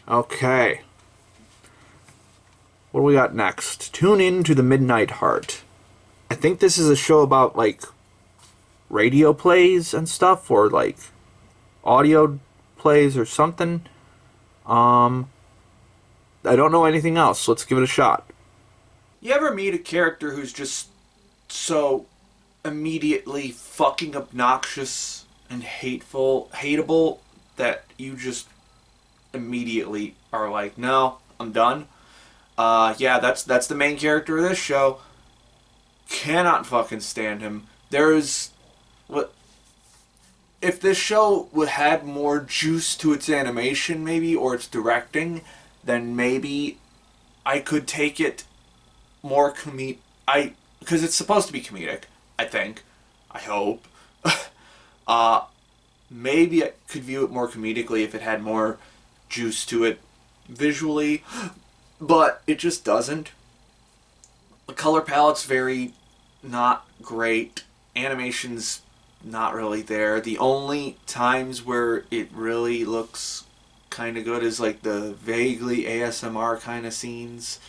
Okay. What do we got next? Tune in to the Midnight Heart. I think this is a show about, like, radio plays and stuff, or, like, audio plays or something. I don't know anything else. Let's give it a shot. You ever meet a character who's just so immediately fucking obnoxious and hateable that you just immediately are like, no, I'm done? Yeah, that's the main character of this show. Cannot fucking stand him. There's what if this show would had more juice to its animation, maybe, or its directing, then maybe I could take it more because it's supposed to be comedic. I think, I hope. uh, Maybe I could view it more comedically if it had more juice to it visually, but it just doesn't. The color palette's very not great. Animation's not really there. The only times where it really looks kind of good is like the vaguely ASMR kind of scenes.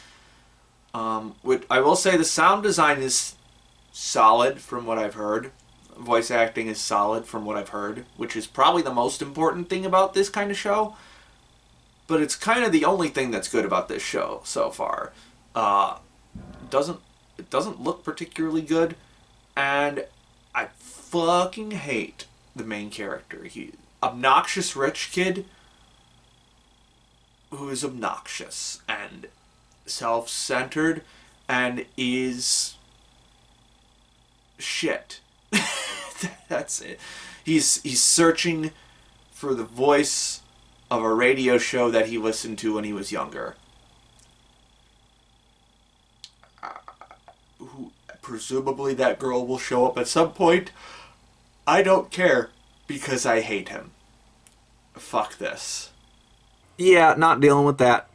Which I will say the sound design is solid from what I've heard. Voice acting is solid from what I've heard, which is probably the most important thing about this kind of show. But it's kind of the only thing that's good about this show so far. It doesn't look particularly good, and I fucking hate the main character. He obnoxious rich kid who is obnoxious and self-centered and is shit. That's it. He's searching for the voice of a radio show that he listened to when he was younger. Presumably that girl will show up at some point. I don't care because I hate him. Fuck this. Yeah, not dealing with that.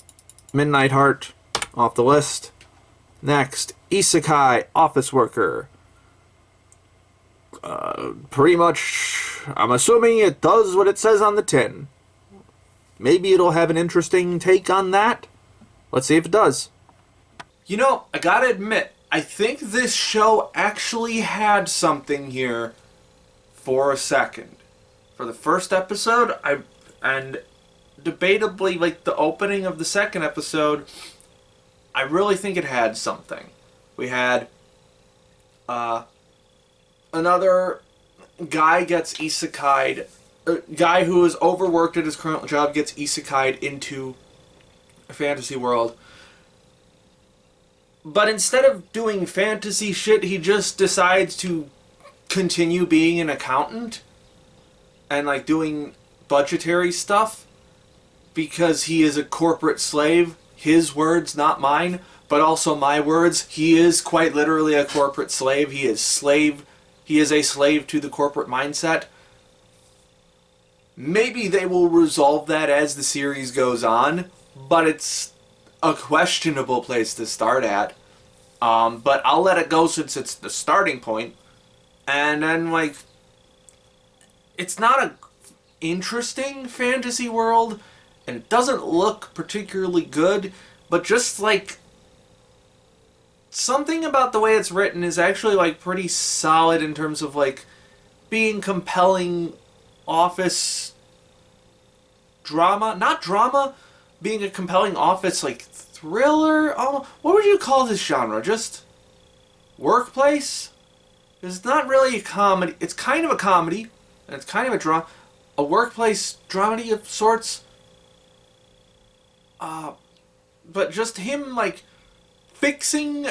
Midnight Heart, off the list. Next, Isekai Office Worker. Pretty much, I'm assuming it does what it says on the tin. Maybe it'll have an interesting take on that. Let's see if it does. You know, I gotta admit, I think this show actually had something here for a second. For the first episode, and debatably, like the opening of the second episode, I really think it had something. We had another guy gets isekai'd. A guy who is overworked at his current job gets isekai'd into a fantasy world. But instead of doing fantasy shit, he just decides to continue being an accountant and like doing budgetary stuff because he is a corporate slave. His words, not mine, but also my words. He is quite literally a corporate slave. He is a slave to the corporate mindset. Maybe they will resolve that as the series goes on, but it's a questionable place to start at. But I'll let it go since it's the starting point. And then, like, it's not a interesting fantasy world, and it doesn't look particularly good, but just, like, something about the way it's written is actually, like, pretty solid in terms of, like, being compelling office drama. Not drama, being a compelling office, like, thriller? Oh, what would you call this genre? Just workplace? It's not really a comedy. It's kind of a comedy, and it's kind of a drama. A workplace dramedy of sorts. But just him, like, fixing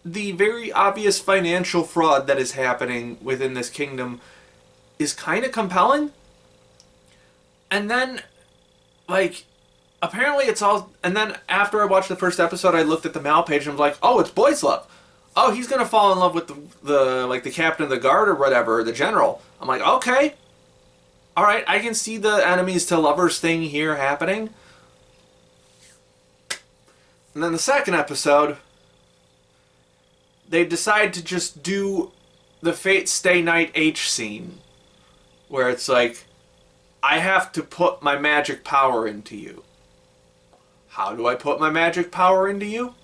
the very obvious financial fraud that is happening within this kingdom is kind of compelling. And then, like, apparently it's all... And then after I watched the first episode, I looked at the Mal page and I'm like, oh, it's boys' love. Oh, he's going to fall in love with the captain of the guard or whatever, the general. I'm like, okay. Alright, I can see the enemies to lovers thing here happening. And then the second episode, they decide to just do the Fate Stay Night H scene. Where it's like, I have to put my magic power into you. How do I put my magic power into you?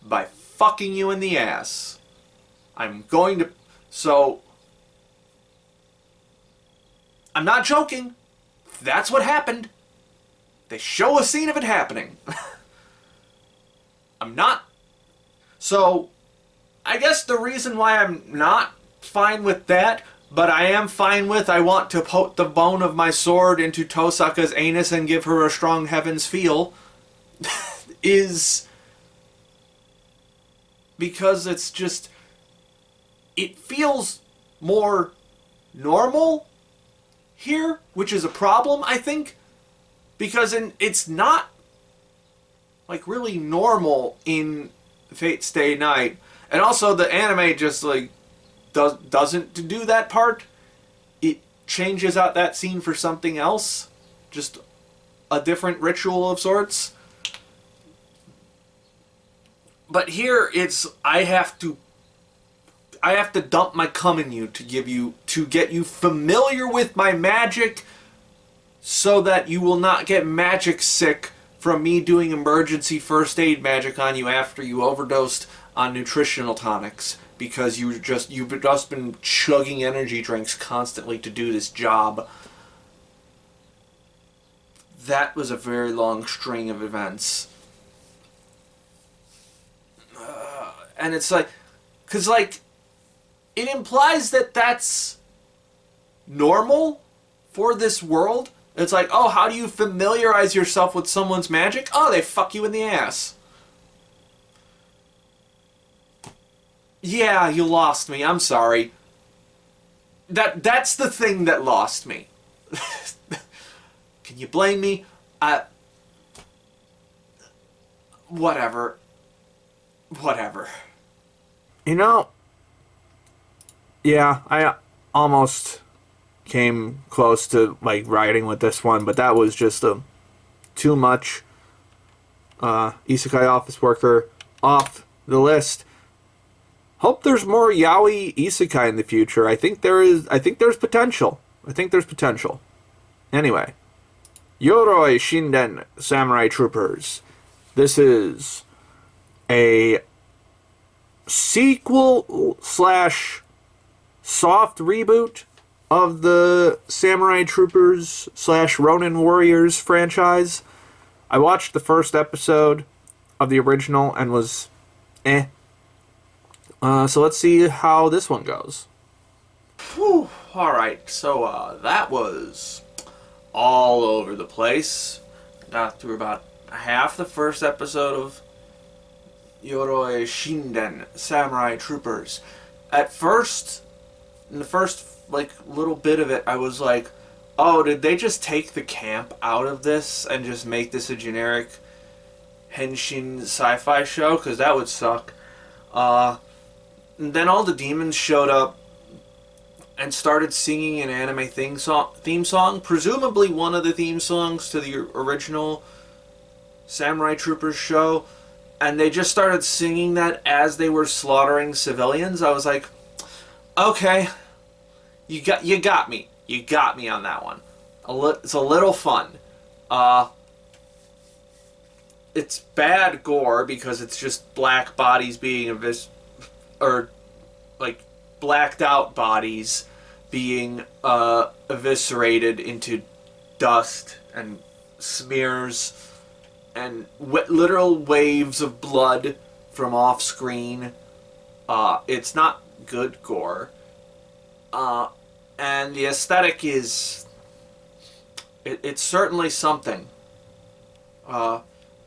By fucking you in the ass. I'm going to... So... I'm not joking. That's what happened. They show a scene of it happening. I'm not... So, I guess the reason why I'm not fine with that, but I am fine with I want to poke the bone of my sword into Tosaka's anus and give her a strong heavens feel, is because it's just... It feels more normal here, which is a problem, I think, because it's not like really normal in Fate Stay Night, and also the anime just like doesn't do that part. It changes out that scene for something else, just a different ritual of sorts. But here it's I have to dump my cum in you to get you familiar with my magic, so that you will not get magic sick from me doing emergency first aid magic on you after you overdosed on nutritional tonics, because you've just been chugging energy drinks constantly to do this job. That was a very long string of events. And it's like, because like, it implies that that's normal for this world. It's like, oh, how do you familiarize yourself with someone's magic? Oh, they fuck you in the ass. Yeah, you lost me. I'm sorry. That's the thing that lost me. Can you blame me? Whatever. Whatever. You know, yeah, I almost came close to like riding with this one, but that was just too much. Isekai office worker off the list. Hope there's more yaoi isekai in the future. I think there's potential. Anyway, Yoroi-Shinden Samurai Troopers. This is a sequel slash soft reboot of the Samurai Troopers slash Ronin Warriors franchise. I watched the first episode of the original and was eh. So let's see how this one goes. Whew. Alright, so that was all over the place. Got through about half the first episode of Yoroi-Shinden Samurai Troopers. At first, in the first like little bit of it, I was like, oh, did they just take the camp out of this and just make this a generic henshin sci-fi show? Because that would suck. And then all the demons showed up and started singing an anime theme song, presumably one of the theme songs to the original Samurai Troopers show, and they just started singing that as they were slaughtering civilians. I was like, okay, you got me on that one. It's a little fun. It's bad gore because it's just black bodies being or like blacked out bodies being eviscerated into dust and smears and literal waves of blood from off screen. It's not good gore. And the aesthetic is... It's certainly something.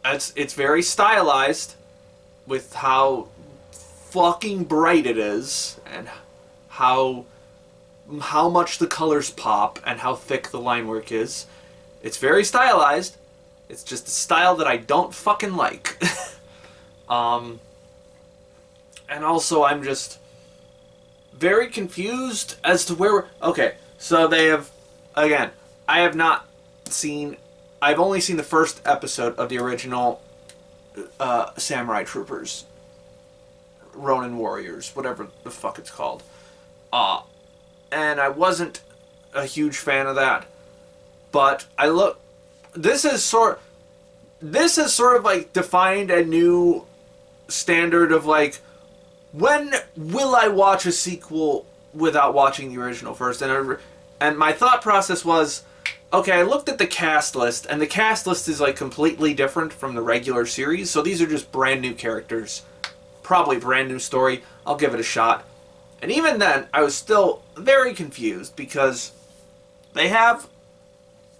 It's very stylized with how fucking bright it is and how much the colors pop and how thick the line work is. It's very stylized. It's just a style that I don't fucking like. And also I'm just very confused as to where we're... Okay, so they have... Again, I've only seen the first episode of the original Samurai Troopers. Ronin Warriors, whatever the fuck it's called. And I wasn't a huge fan of that. But this is this has sort of like defined a new standard of like, when will I watch a sequel without watching the original first? And my thought process was, okay, I looked at the cast list, and the cast list is like completely different from the regular series. So these are just brand new characters, probably brand new story. I'll give it a shot. And even then, I was still very confused because they have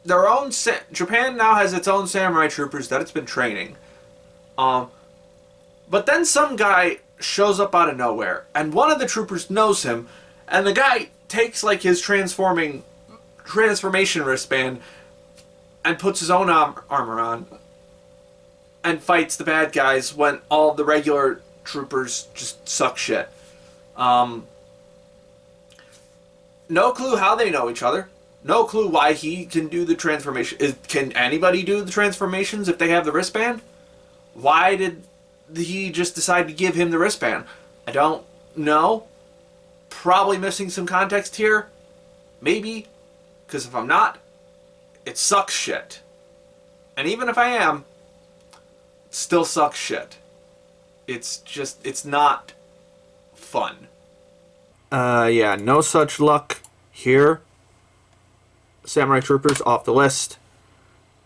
their own. Japan now has its own samurai troopers that it's been training. But then some guy shows up out of nowhere, and one of the troopers knows him, and the guy takes like his transformation wristband and puts his own armor on and fights the bad guys when all the regular troopers just suck shit. No clue how they know each other. No clue why he can do the transformation. Can anybody do the transformations if they have the wristband? Why did he just decide to give him the wristband? I don't know. Probably missing some context here. Maybe. Because if I'm not, it sucks shit. And even if I am, it still sucks shit. It's not fun. Yeah, no such luck here. Samurai Troopers off the list.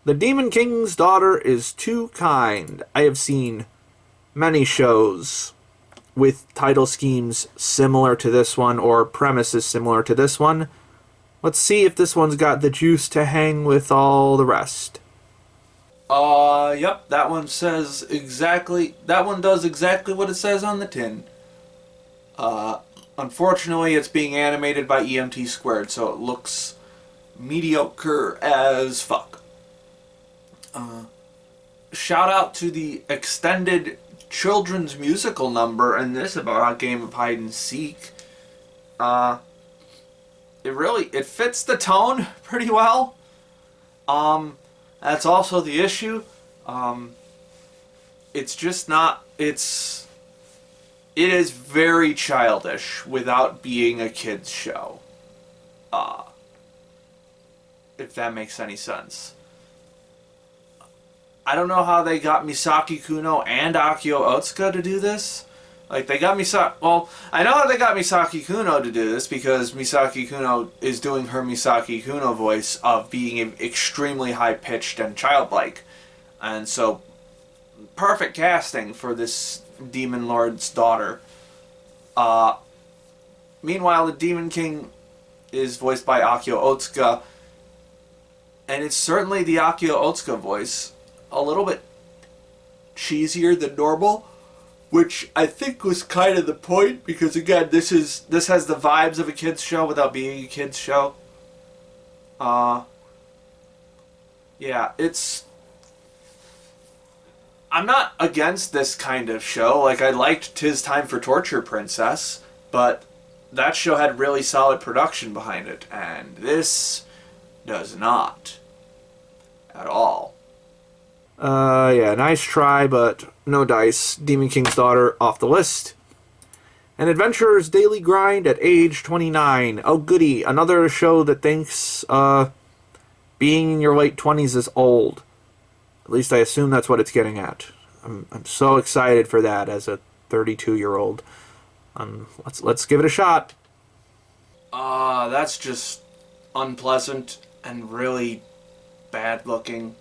The Demon King's Daughter is Too Kind. I have seen many shows with title schemes similar to this one or premises similar to this one. Let's see if this one's got the juice to hang with all the rest. Yep, that one does exactly what it says on the tin. Unfortunately, it's being animated by EMT Squared, so it looks mediocre as fuck. Shout out to the extended children's musical number in this about a game of hide and seek. It fits the tone pretty well. That's also the issue. It's just not. It is very childish without being a kids show. If that makes any sense. I don't know how they got Misaki Kuno and Akio Otsuka to do this. Like, they got I know how they got Misaki Kuno to do this because Misaki Kuno is doing her Misaki Kuno voice of being extremely high-pitched and childlike. And so, perfect casting for this Demon Lord's daughter. Meanwhile, the Demon King is voiced by Akio Otsuka, and it's certainly the Akio Otsuka voice, a little bit cheesier than normal, which I think was kind of the point, because again, this has the vibes of a kids show without being a kids show. Yeah, I'm not against this kind of show. Like, I liked 'Tis Time for Torture Princess, but that show had really solid production behind it, and this does not. At all. Yeah, nice try, but no dice. Demon King's Daughter off the list. An Adventurer's Daily Grind at age 29. Oh, goody. Another show that thinks being in your late 20s is old. At least I assume that's what it's getting at. I'm so excited for that as a 32-year-old. Let's give it a shot. That's just unpleasant and really bad looking.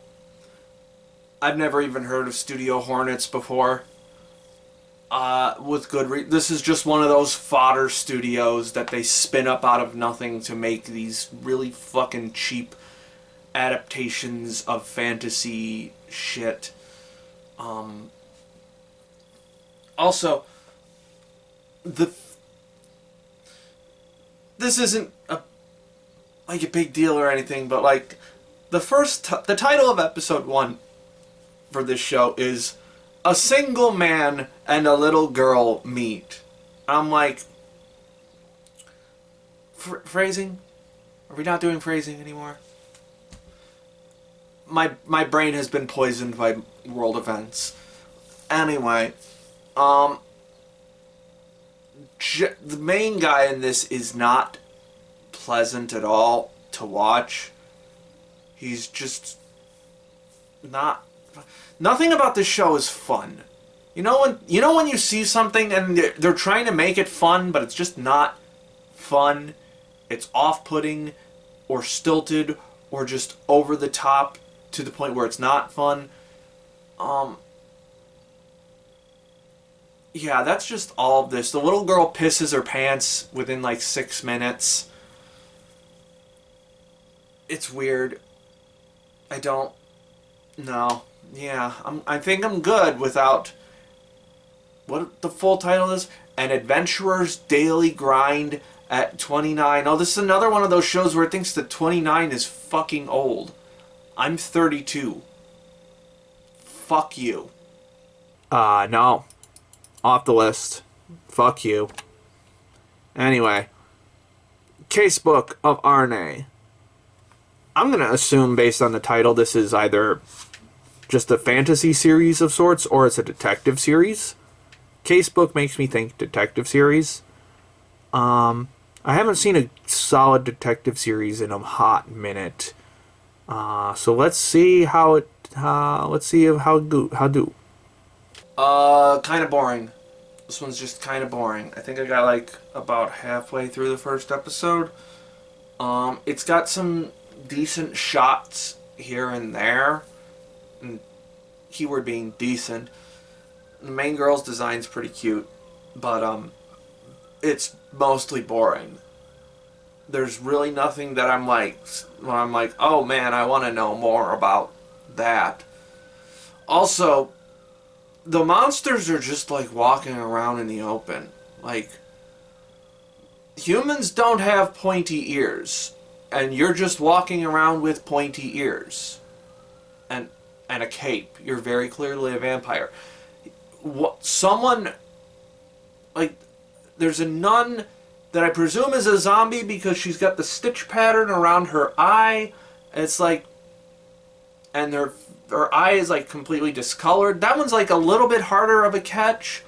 I've never even heard of Studio Hornets before. With good this is just one of those fodder studios that they spin up out of nothing to make these really fucking cheap adaptations of fantasy shit. Also, this isn't a big deal or anything, but like the title of episode 1 for this show is A Single Man and a Little Girl Meet. I'm like, phrasing? Are we not doing phrasing anymore? My brain has been poisoned by world events. Anyway, the main guy in this is not pleasant at all to watch. He's just not nothing about this show is fun. You know when you see something and they're trying to make it fun, but it's just not fun. It's off-putting, or stilted, or just over the top to the point where it's not fun. Yeah, that's just all of this. The little girl pisses her pants within like 6 minutes. It's weird. I don't. No. Yeah, I think I'm good without. What the full title is? An Adventurer's Daily Grind at 29. Oh, this is another one of those shows where it thinks that 29 is fucking old. I'm 32. Fuck you. No. Off the list. Fuck you. Anyway. Casebook of Arne. I'm going to assume, based on the title, this is either just a fantasy series of sorts or it's a detective series. Casebook makes me think detective series. I haven't seen a solid detective series in a hot minute. So let's see how it. Let's see how do. Kind of boring. This one's just kind of boring. I think I got like about halfway through the first episode. It's got some decent shots here and there. And keyword being decent. The main girl's design's pretty cute, but it's mostly boring. There's really nothing that I'm like, oh man, I want to know more about that. Also, the monsters are just like walking around in the open. Like, humans don't have pointy ears, and you're just walking around with pointy ears. And a cape. You're very clearly a vampire. Someone, like, there's a nun that I presume is a zombie because she's got the stitch pattern around her eye. And it's like, and her eye is like completely discolored. That one's like a little bit harder of a catch,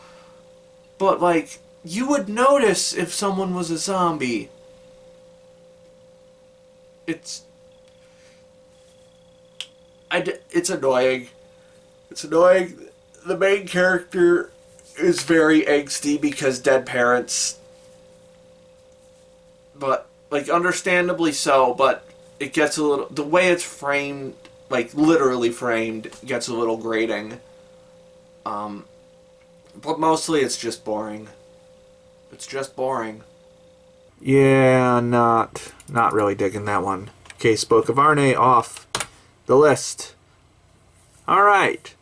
but like, you would notice if someone was a zombie. It's annoying. It's annoying. The main character is very angsty because dead parents. But, like, understandably so, but it gets a little... The way it's framed, like, literally framed, gets a little grating. But mostly it's just boring. It's just boring. Yeah, not really digging that one. Casebook of Arne off the list. Alright.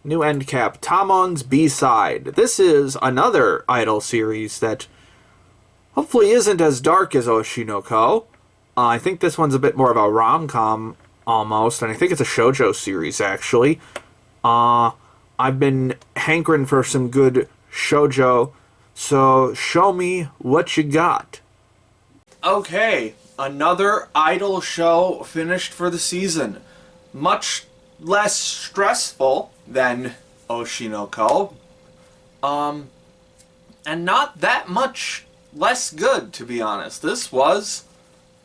New end cap. Tamon's B-side. This is another idol series that hopefully isn't as dark as Oshinoko. I think this one's a bit more of a rom-com almost, and I think it's a shoujo series actually. I've been hankering for some good shoujo, so show me what you got. Okay, another idol show finished for the season. Much less stressful than Oshinoko. And not that much less good, to be honest. This was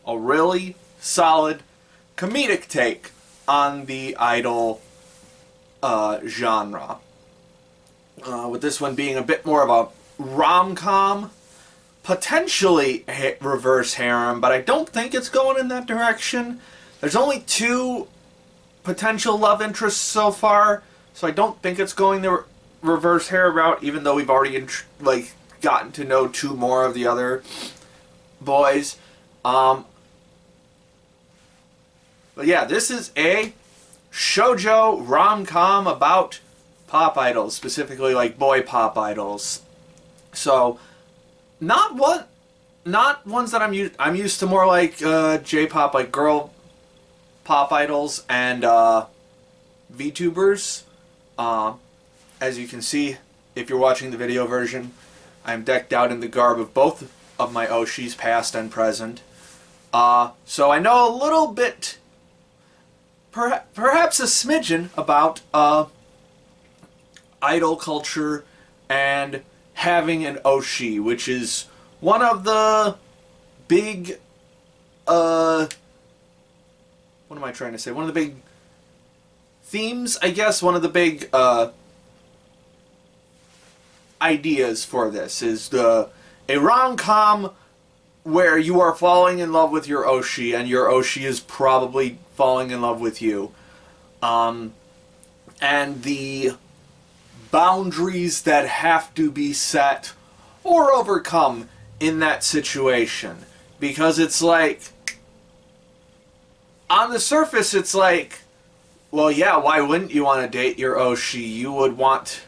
a really solid comedic take on the idol genre. With this one being a bit more of a rom-com, potentially reverse harem, but I don't think it's going in that direction. There's only 2 potential love interests so far, so I don't think it's going the reverse harem route, even though we've already gotten to know 2 more of the other boys. But yeah, this is a shoujo rom-com about pop idols, specifically like boy pop idols. So, not ones that I'm used to, more like J-pop, like girl pop idols and VTubers. As you can see, if you're watching the video version, I'm decked out in the garb of both of my Oshis, past and present. So I know a little bit, perhaps a smidgen, about idol culture and having an Oshi, which is one of the big, what am I trying to say? One of the big themes, I guess, one of the big ideas for this is a rom-com where you are falling in love with your Oshi, and your Oshi is probably falling in love with you. And the boundaries that have to be set or overcome in that situation. Because it's like, on the surface, it's like, well, yeah, why wouldn't you want to date your Oshi? You would want,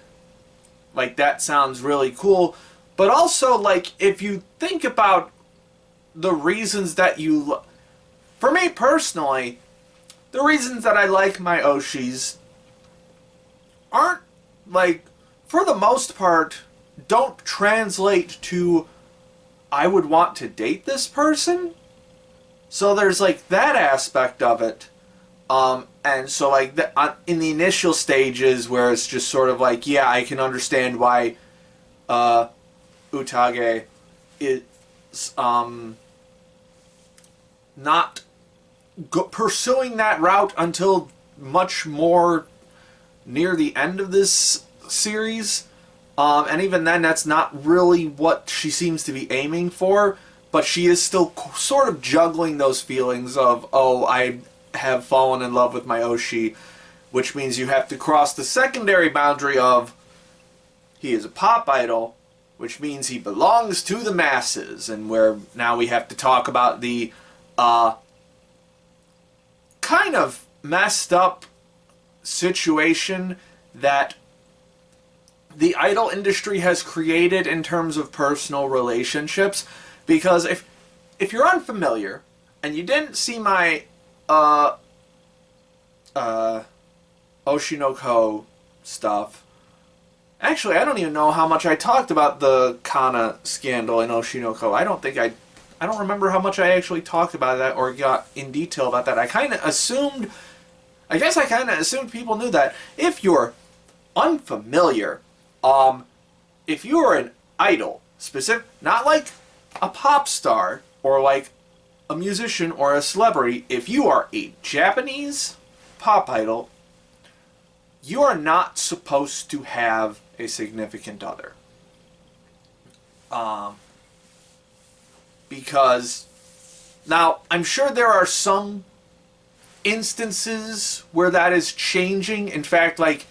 like, that sounds really cool. But also, like, if you think about the reasons that you... For me, personally, the reasons that I like my Oshis aren't, like, for the most part, don't translate to I would want to date this person. So there's, like, that aspect of it. And so, like, in the initial stages where it's just sort of like, yeah, I can understand why Utage is not pursuing that route until much more near the end of this series. And even then, that's not really what she seems to be aiming for. But she is still sort of juggling those feelings of, oh, I have fallen in love with my Oshi, which means you have to cross the secondary boundary of he is a pop idol, which means he belongs to the masses, and where now we have to talk about the kind of messed up situation that the idol industry has created in terms of personal relationships. Because if you're unfamiliar and you didn't see my Oshinoko stuff, actually I don't even know how much I talked about the Kana scandal in Oshinoko. I don't remember how much I actually talked about that or got in detail about that. I kind of assumed people knew that. If you're unfamiliar, if you are an idol, not like a pop star or like a musician or a celebrity, if you are a Japanese pop idol, you are not supposed to have a significant other. Because now I'm sure there are some instances where that is changing. In fact, like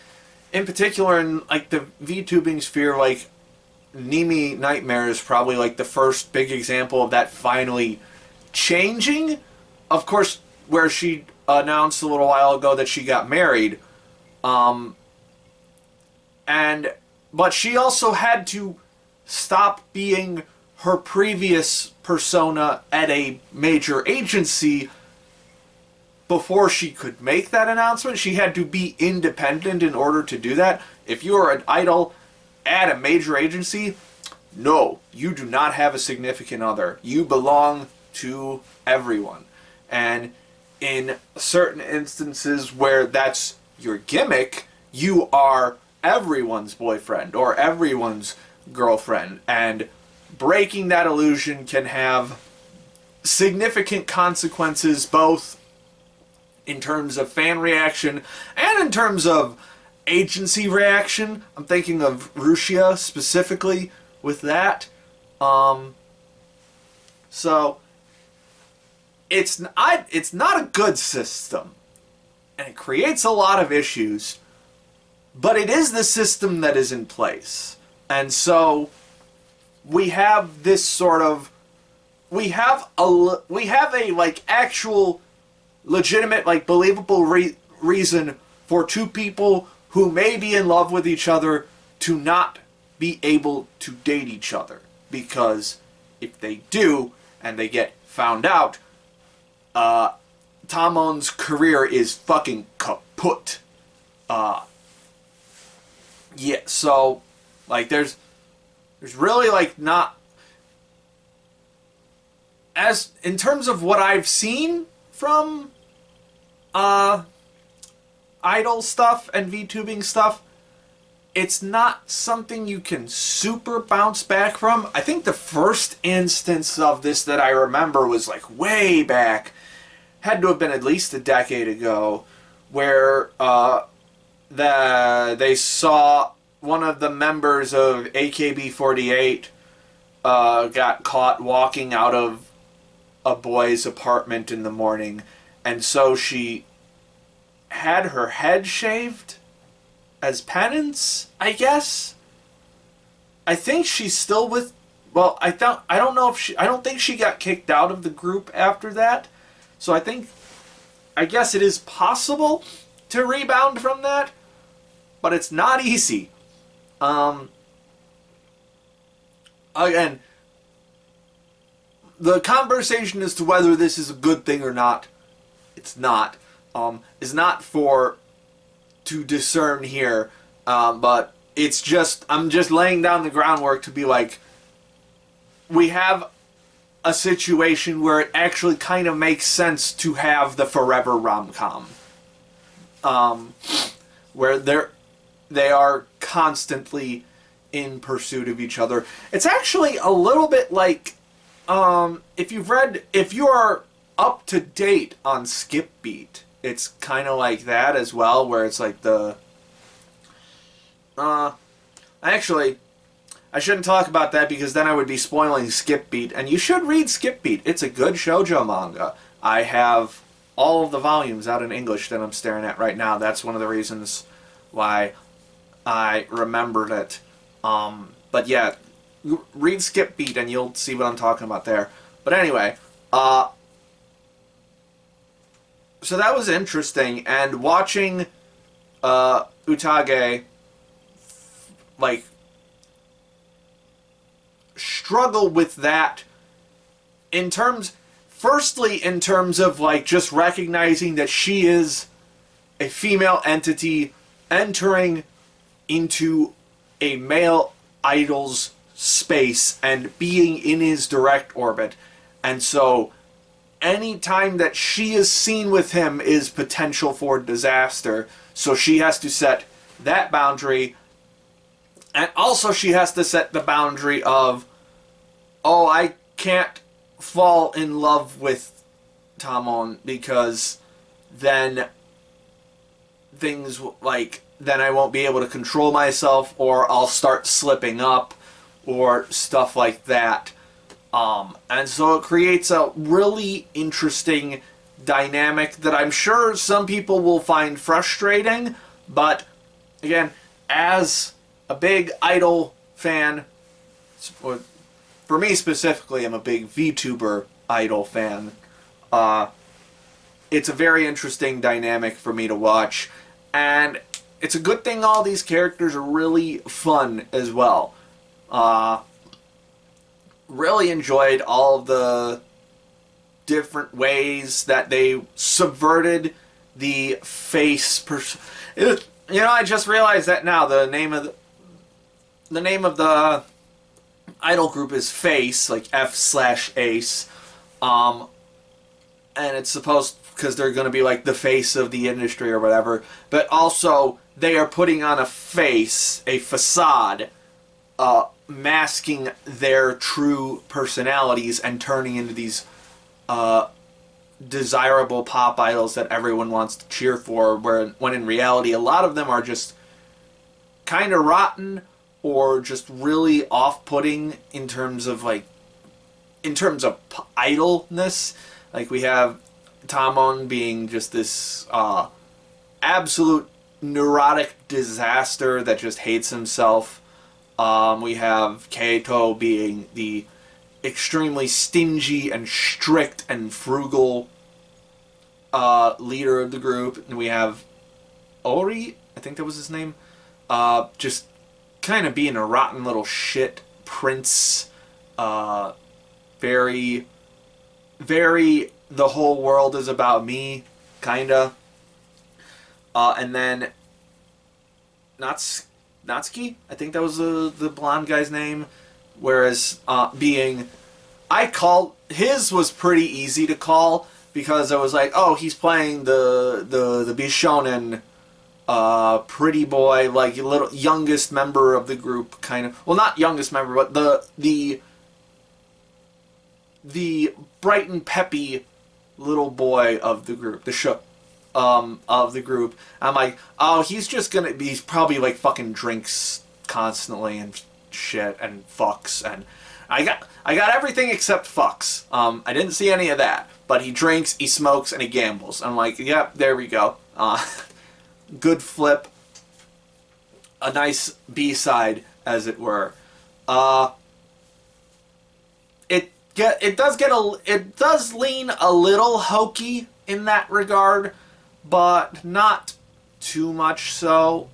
in particular in like the VTubing sphere, like Nimi Nightmare is probably like the first big example of that finally changing. Of course, where she announced a little while ago that she got married, but she also had to stop being her previous persona at a major agency before she could make that announcement. She had to be independent in order to do that. If you are an idol at a major agency, no, you do not have a significant other. You belong to everyone. And in certain instances where that's your gimmick, you are everyone's boyfriend or everyone's girlfriend. And breaking that illusion can have significant consequences, both in terms of fan reaction and in terms of agency reaction. I'm thinking of Rushia specifically with that. So it's not a good system, and it creates a lot of issues, but it is the system that is in place. And so we have this sort of we have a like actual legitimate, like, believable reason for two people who may be in love with each other to not be able to date each other. Because if they do, and they get found out, Tamon's career is fucking kaput. Yeah, so, like, there's really, like, not... As, in terms of what I've seen from idol stuff and VTubing stuff, it's not something you can super bounce back from. I think the first instance of this that I remember was like way back, had to have been at least a decade ago, where they saw one of the members of AKB48 got caught walking out of a boy's apartment in the morning, and so she had her head shaved as penance, I guess. I think she's still with. Well, I don't know if she. I don't think she got kicked out of the group after that. So I guess it is possible to rebound from that, but it's not easy. Again, the conversation as to whether this is a good thing or not, it's not. Is not to discern here, but it's just, I'm just laying down the groundwork to be like, we have a situation where it actually kind of makes sense to have the forever rom-com, where they are constantly in pursuit of each other. It's actually a little bit like, if you are up to date on Skip Beat, it's kind of like that as well, where it's like actually, I shouldn't talk about that because then I would be spoiling Skip Beat, and you should read Skip Beat. It's a good shoujo manga. I have all of the volumes out in English that I'm staring at right now. That's one of the reasons why I remembered it. But yeah, read Skip Beat and you'll see what I'm talking about there. But anyway, so that was interesting, and watching Utage like struggle with that firstly in terms of like just recognizing that she is a female entity entering into a male idol's space and being in his direct orbit, and so any time that she is seen with him is potential for disaster. So she has to set that boundary, and also she has to set the boundary of, oh, I can't fall in love with Tamon because then then I won't be able to control myself, or I'll start slipping up, or stuff like that. And so it creates a really interesting dynamic that I'm sure some people will find frustrating, but again, as a big idol fan, for me specifically, I'm a big VTuber idol fan, it's a very interesting dynamic for me to watch, and it's a good thing all these characters are really fun as well. Really enjoyed all of the different ways that they subverted the face. I just realized that now. The name of the idol group is Face, like F/Ace, and it's supposed because they're going to be like the face of the industry or whatever. But also they are putting on a facade, masking their true personalities and turning into these desirable pop idols that everyone wants to cheer for, when in reality a lot of them are just kind of rotten or just really off-putting in terms of idleness. Like we have Tamon being just this absolute neurotic disaster that just hates himself. We have Kaito being the extremely stingy and strict and frugal leader of the group. And we have Ori, I think that was his name, just kind of being a rotten little shit prince. Very, very, the whole world is about me, kinda. And then Natsuki, I think that was the blonde guy's name. Whereas his was pretty easy to call because I was like, oh, he's playing the Bishonen pretty boy, like little youngest member of the group, kind of. Well, not youngest member, but the bright and peppy little boy of the group, the of the group. I'm like, oh, he's probably like fucking drinks constantly and shit and fucks, and I got everything except fucks. I didn't see any of that, but he drinks, he smokes, and he gambles. I'm like, yep, there we go. Good flip. A nice B-side, as it were. It does lean a little hokey in that regard, but not too much so.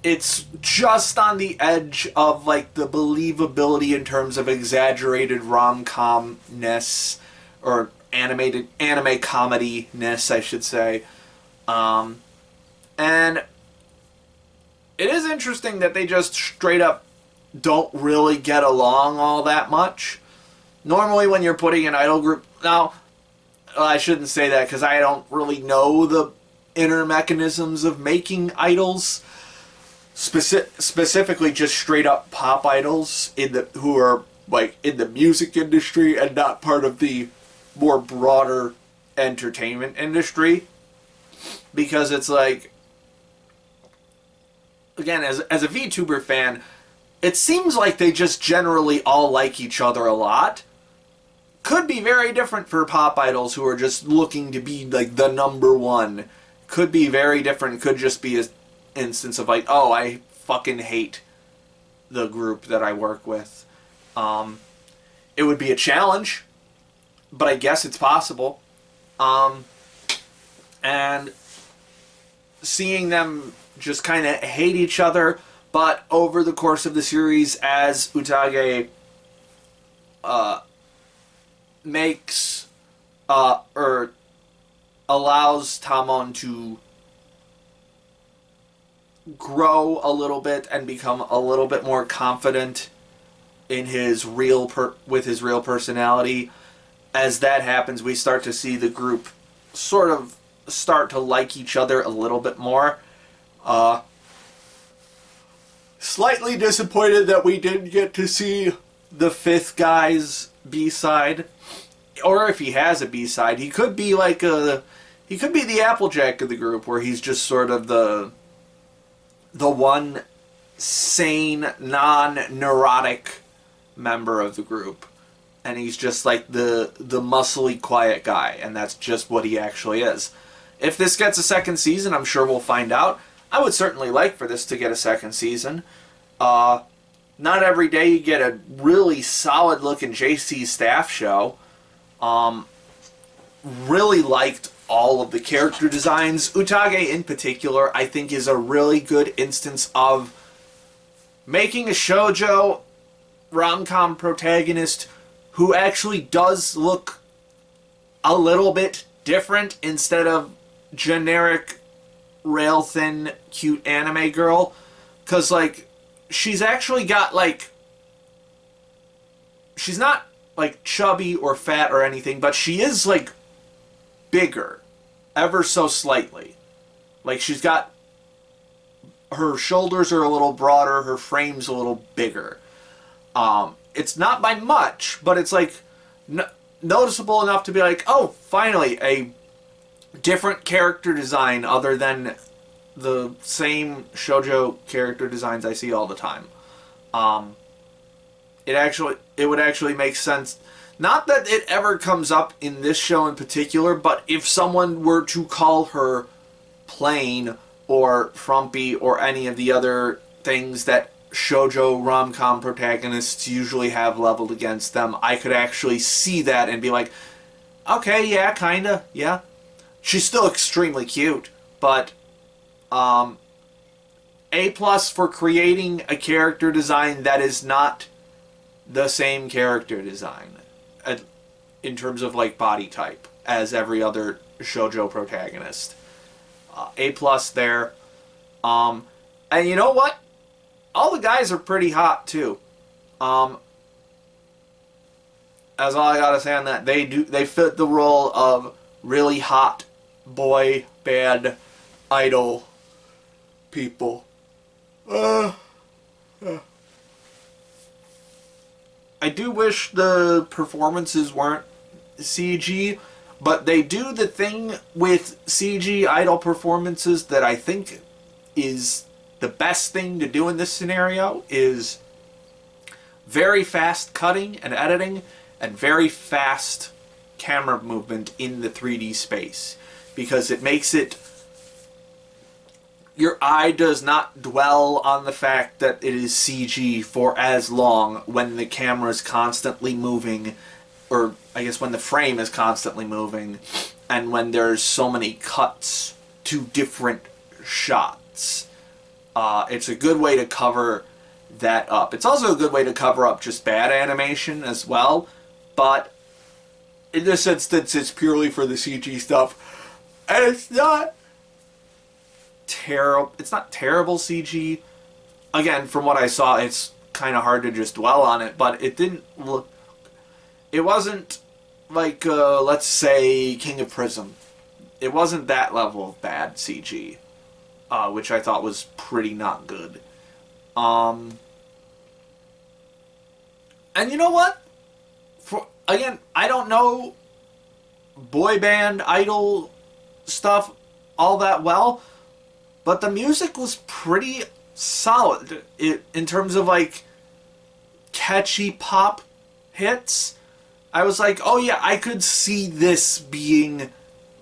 It's just on the edge of like the believability in terms of exaggerated rom-com-ness or anime comedy-ness, I should say. And it is interesting that they just straight up don't really get along all that much. Normally when you're putting an idol group... Now, I shouldn't say that because I don't really know the inner mechanisms of making idols. Specifically just straight up pop idols who are like in the music industry and not part of the more broader entertainment industry. Because it's like... Again, as a VTuber fan, it seems like they just generally all like each other a lot. Could be very different for pop idols who are just looking to be like the number one. Could be very different. Could just be an instance of like, oh, I fucking hate the group that I work with. It would be a challenge, but I guess it's possible. And seeing them just kind of hate each other, but over the course of the series, as Utage makes or allows Tamon to grow a little bit and become a little bit more confident in his with his real personality. As that happens, we start to see the group sort of start to like each other a little bit more. Slightly disappointed that we didn't get to see the fifth guy's B-side. Or if he has a B-side, he could be like he could be the Applejack of the group, where he's just sort of the one sane, non-neurotic member of the group. And he's just like the muscly, quiet guy, and that's just what he actually is. If this gets a second season, I'm sure we'll find out. I would certainly like for this to get a second season. Not every day you get a really solid-looking JC Staff show. Really liked all of the character designs. Utage, in particular, I think is a really good instance of making a shoujo rom-com protagonist who actually does look a little bit different instead of generic rail-thin, cute anime girl. Because, like, she's actually got, like... She's not, like, chubby or fat or anything, but she is, like, bigger. Ever so slightly. Like, she's got... Her shoulders are a little broader, her frame's a little bigger. It's not by much, but it's, like, noticeable enough to be like, oh, finally, a different character design other than the same shoujo character designs I see all the time. It would actually make sense. Not that it ever comes up in this show in particular, but if someone were to call her plain or frumpy or any of the other things that shoujo rom-com protagonists usually have leveled against them, I could actually see that and be like, okay, yeah, kinda, yeah. She's still extremely cute, but A+ for creating a character design that is not the same character design in terms of like body type as every other shoujo protagonist. A+ there. And you know what? All the guys are pretty hot too. That's all I gotta say on that. They fit the role of really hot boy band idol people. I do wish the performances weren't CG. But they do the thing with CG idol performances that I think is the best thing to do in this scenario is very fast cutting and editing and very fast camera movement in the 3D space, because it makes it, your eye does not dwell on the fact that it is CG for as long when the camera is constantly moving, or I guess when the frame is constantly moving, and when there's so many cuts to different shots. It's a good way to cover that up. It's also a good way to cover up just bad animation as well, but in this instance it's purely for the CG stuff, and it's not terrible. It's not terrible CG. Again, from what I saw, it's kind of hard to just dwell on it, but it didn't look, it wasn't like let's say King of Prism. It wasn't that level of bad CG, which I thought was pretty not good. And you know what? Again, I don't know boy band idol stuff all that well, but the music was pretty solid in terms of like catchy pop hits. I was like, oh yeah, I could see this being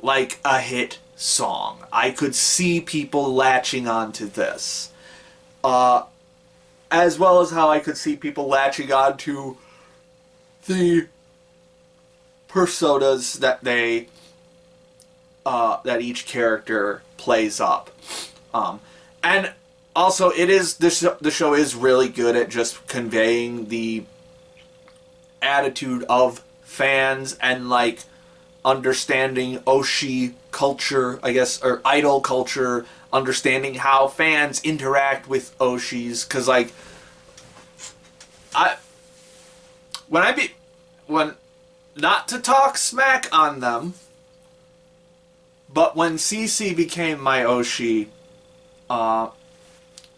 like a hit song. I could see people latching onto this. As well as how I could see people latching onto the personas that they that each character plays up. And also, it is the show is really good at just conveying the attitude of fans and like understanding Oshi culture, I guess, or idol culture, understanding how fans interact with Oshis, because like when not to talk smack on them, but when CC became my Oshi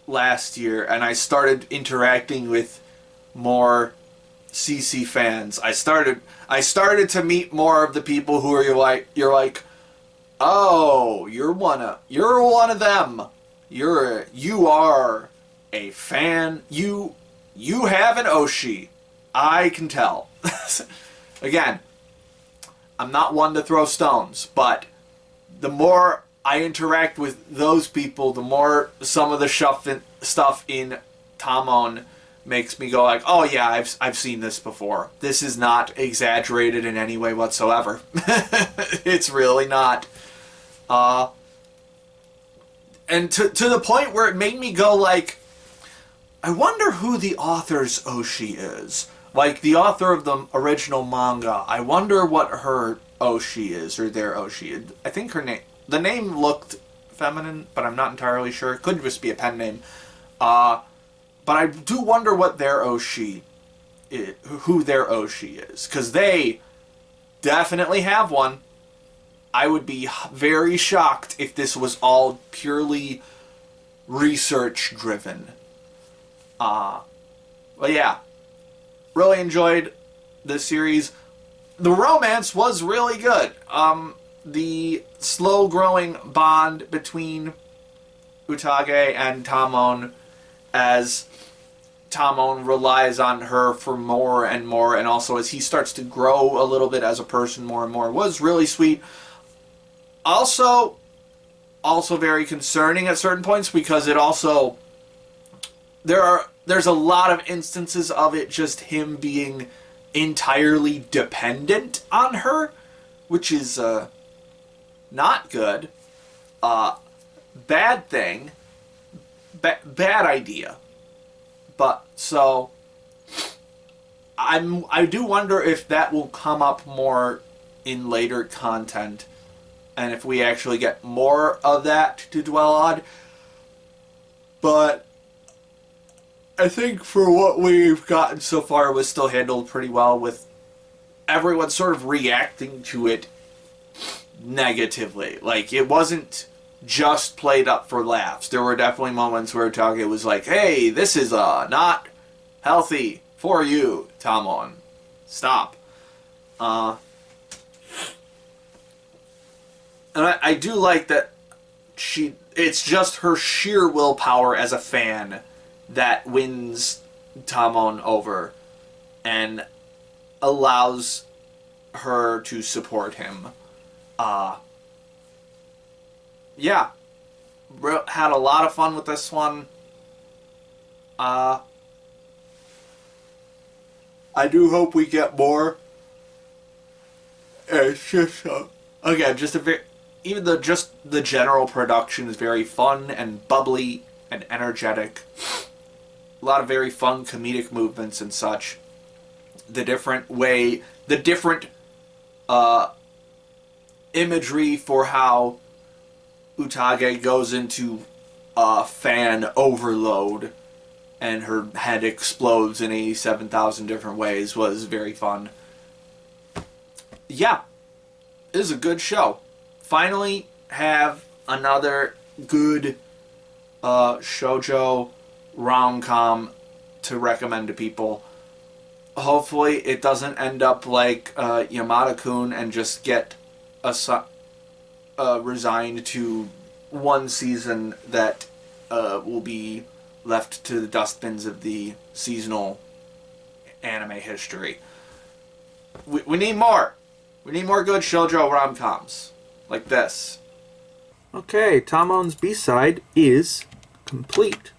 last year, and I started interacting with more CC fans, I started to meet more of the people who are you're like, oh, you're one of them. You are a fan. You have an Oshi. I can tell. Again, I'm not one to throw stones, but the more I interact with those people, the more some of the stuff in Tamon makes me go like, oh yeah, I've seen this before. This is not exaggerated in any way whatsoever. It's really not. And to the point where it made me go like, I wonder who the author's Oshi is. Like, the author of the original manga, I wonder what her Oshi is, or their Oshi. I think the name looked feminine, but I'm not entirely sure. It could just be a pen name. But I do wonder what their Oshi is, who their Oshi is. Because they definitely have one. I would be very shocked if this was all purely research-driven. But yeah. Really enjoyed this series. The romance was really good. The slow-growing bond between Utage and Tamon, as Tamon relies on her for more and more, and also as he starts to grow a little bit as a person more and more, was really sweet. Also very concerning at certain points, because it also there's a lot of instances of it just him being entirely dependent on her, which is not good. Bad thing. Bad idea. But so I do wonder if that will come up more in later content, and if we actually get more of that to dwell on. But I think for what we've gotten so far, it was still handled pretty well, with everyone sort of reacting to it negatively. Like, it wasn't just played up for laughs. There were definitely moments where Utage was like, hey, this is not healthy for you, Tamon. Stop. And I do like that it's just her sheer willpower as a fan that wins Tamon over and allows her to support him. Yeah, had a lot of fun with this one. I do hope we get more. It's just again, just a very, even though just the general production is very fun and bubbly and energetic. A lot of very fun comedic movements and such. The different imagery for how Utage goes into fan overload and her head explodes in 87,000 different ways was very fun. Yeah, it is a good show. Finally have another good shoujo rom-com to recommend to people. Hopefully it doesn't end up like Yamada-kun and just get resigned to one season that will be left to the dustbins of the seasonal anime history. We need more. We need more good shoujo rom-coms like this. Okay, Tamon's B-side is complete.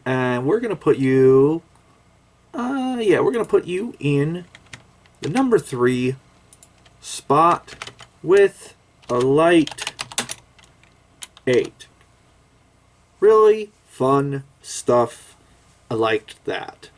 And we're going to put you... we're going to put you in the number 3 spot with a light 8. Really fun stuff. I liked that.